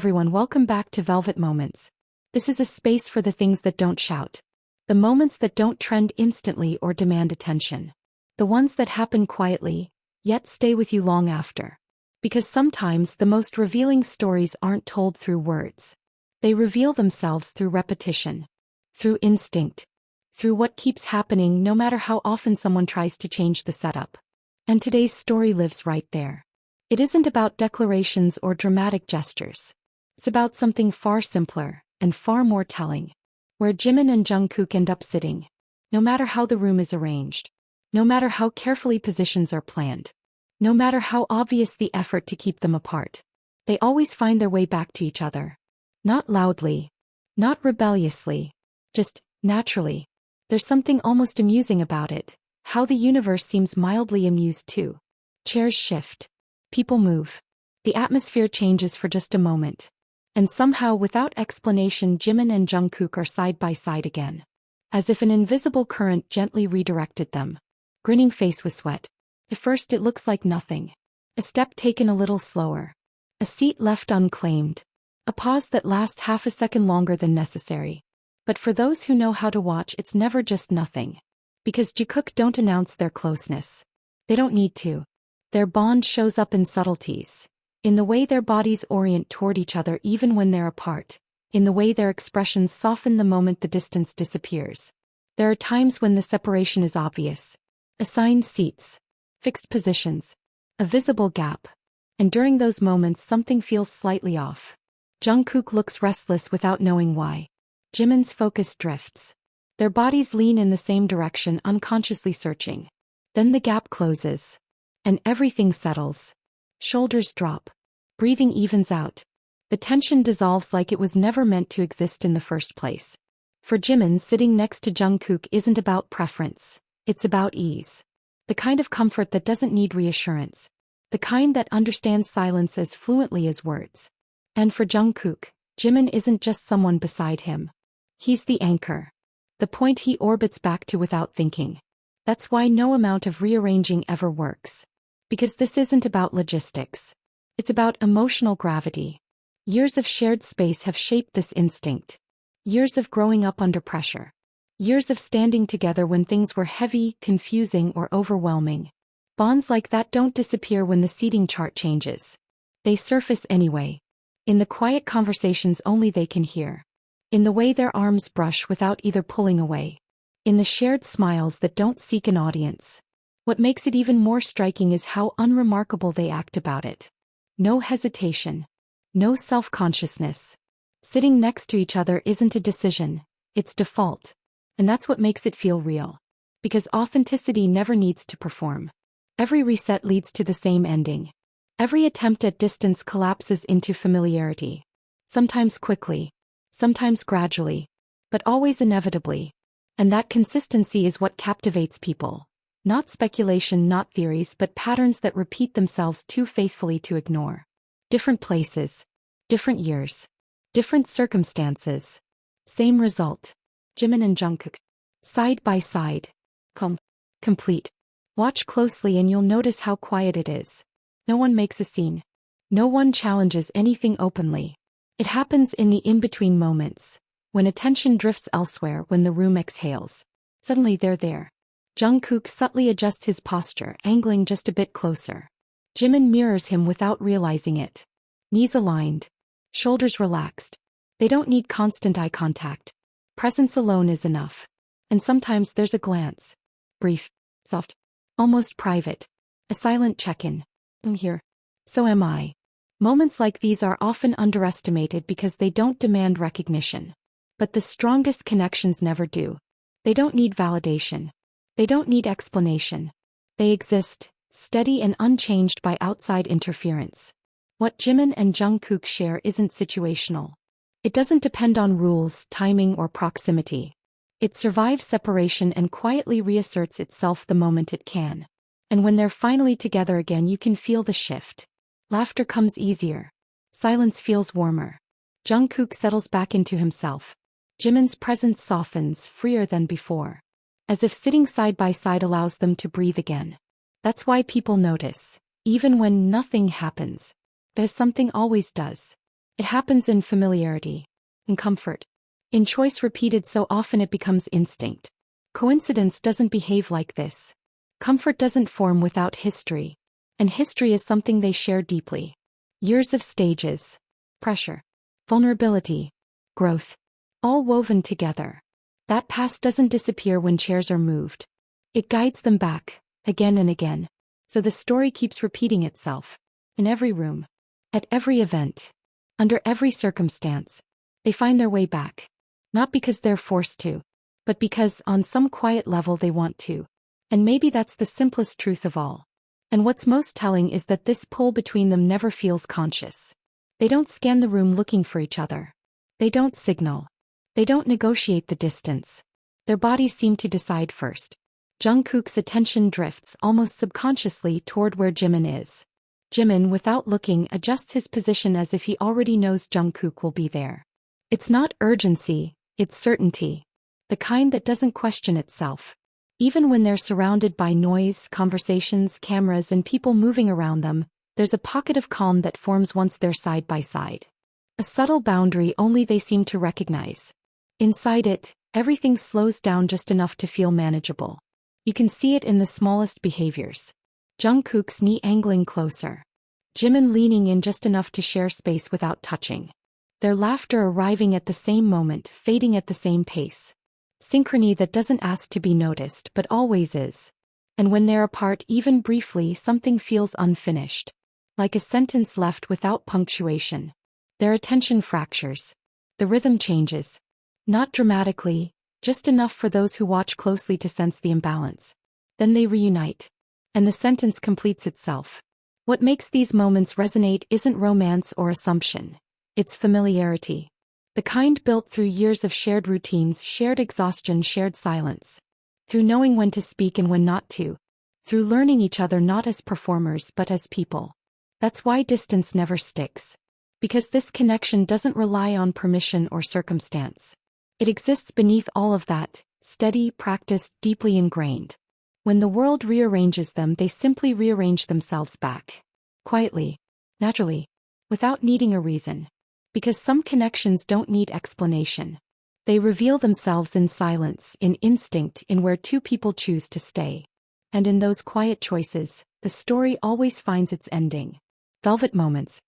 everyone, welcome back to Velvet Moments. This is a space for the things that don't shout. The moments that don't trend instantly or demand attention. The ones that happen quietly, yet stay with you long after. Because sometimes the most revealing stories aren't told through words. They reveal themselves through repetition. Through instinct. Through what keeps happening no matter how often someone tries to change the setup. And today's story lives right there. It isn't about declarations or dramatic gestures. It's about something far simpler and far more telling. Where Jimin and Jungkook end up sitting. No matter how the room is arranged. No matter how carefully positions are planned. No matter how obvious the effort to keep them apart. They always find their way back to each other. Not loudly. Not rebelliously. Just naturally. There's something almost amusing about it. How the universe seems mildly amused too. Chairs shift. People move. The atmosphere changes for just a moment. And somehow without explanation Jimin and Jungkook are side by side again. As if an invisible current gently redirected them. Grinning face with sweat. At first it looks like nothing. A step taken a little slower. A seat left unclaimed. A pause that lasts half a second longer than necessary. But for those who know how to watch, it's never just nothing. Because Jikook don't announce their closeness. They don't need to. Their bond shows up in subtleties. In the way their bodies orient toward each other even when they're apart. In the way their expressions soften the moment the distance disappears. There are times when the separation is obvious. Assigned seats. Fixed positions. A visible gap. And during those moments something feels slightly off. Jungkook looks restless without knowing why. Jimin's focus drifts. Their bodies lean in the same direction, unconsciously searching. Then the gap closes. And everything settles. Shoulders drop. Breathing evens out. The tension dissolves like it was never meant to exist in the first place. For Jimin, sitting next to Jungkook isn't about preference. It's about ease. The kind of comfort that doesn't need reassurance. The kind that understands silence as fluently as words. And for Jungkook, Jimin isn't just someone beside him. He's the anchor. The point he orbits back to without thinking. That's why no amount of rearranging ever works. Because this isn't about logistics. It's about emotional gravity. Years of shared space have shaped this instinct. Years of growing up under pressure. Years of standing together when things were heavy, confusing, or overwhelming. Bonds like that don't disappear when the seating chart changes. They surface anyway. In the quiet conversations only they can hear. In the way their arms brush without either pulling away. In the shared smiles that don't seek an audience. What makes it even more striking is how unremarkable they act about it. No hesitation. No self-consciousness. Sitting next to each other isn't a decision, it's default. And that's what makes it feel real. Because authenticity never needs to perform. Every reset leads to the same ending. Every attempt at distance collapses into familiarity. Sometimes quickly. Sometimes gradually. But always inevitably. And that consistency is what captivates people. Not speculation, not theories, but patterns that repeat themselves too faithfully to ignore. Different places. Different years. Different circumstances. Same result. Jimin and Jungkook. Side by side. Complete. Watch closely and you'll notice how quiet it is. No one makes a scene. No one challenges anything openly. It happens in the in-between moments. When attention drifts elsewhere, when the room exhales. Suddenly they're there. Jungkook subtly adjusts his posture, angling just a bit closer. Jimin mirrors him without realizing it. Knees aligned. Shoulders relaxed. They don't need constant eye contact. Presence alone is enough. And sometimes there's a glance. Brief. Soft. Almost private. A silent check-in. I'm here. So am I. Moments like these are often underestimated because they don't demand recognition. But the strongest connections never do. They don't need validation. They don't need explanation. They exist, steady and unchanged by outside interference. What Jimin and Jungkook share isn't situational. It doesn't depend on rules, timing, or proximity. It survives separation and quietly reasserts itself the moment it can. And when they're finally together again, you can feel the shift. Laughter comes easier. Silence feels warmer. Jungkook settles back into himself. Jimin's presence softens, freer than before. As if sitting side by side allows them to breathe again. That's why people notice, even when nothing happens. Because something always does. It happens in familiarity, in comfort, in choice repeated so often it becomes instinct. Coincidence doesn't behave like this. Comfort doesn't form without history. And history is something they share deeply. Years of stages, pressure, vulnerability, growth, all woven together. That past doesn't disappear when chairs are moved. It guides them back, again and again. So the story keeps repeating itself. In every room, at every event, under every circumstance, they find their way back. Not because they're forced to, but because on some quiet level they want to. And maybe that's the simplest truth of all. And what's most telling is that this pull between them never feels conscious. They don't scan the room looking for each other. They don't signal. They don't negotiate the distance. Their bodies seem to decide first. Jungkook's attention drifts almost subconsciously toward where Jimin is. Jimin, without looking, adjusts his position as if he already knows Jungkook will be there. It's not urgency, it's certainty. The kind that doesn't question itself. Even when they're surrounded by noise, conversations, cameras, and people moving around them, there's a pocket of calm that forms once they're side by side. A subtle boundary only they seem to recognize. Inside it, everything slows down just enough to feel manageable. You can see it in the smallest behaviors. Jungkook's knee angling closer. Jimin leaning in just enough to share space without touching. Their laughter arriving at the same moment, fading at the same pace. Synchrony that doesn't ask to be noticed but always is. And when they're apart even briefly, something feels unfinished. Like a sentence left without punctuation. Their attention fractures. The rhythm changes. Not dramatically, just enough for those who watch closely to sense the imbalance. Then they reunite. And the sentence completes itself. What makes these moments resonate isn't romance or assumption. It's familiarity. The kind built through years of shared routines, shared exhaustion, shared silence. Through knowing when to speak and when not to. Through learning each other not as performers but as people. That's why distance never sticks. Because this connection doesn't rely on permission or circumstance. It exists beneath all of that, steady, practiced, deeply ingrained. When the world rearranges them, they simply rearrange themselves back. Quietly, naturally, without needing a reason. Because some connections don't need explanation. They reveal themselves in silence, in instinct, in where two people choose to stay. And in those quiet choices, the story always finds its ending. Velvet moments.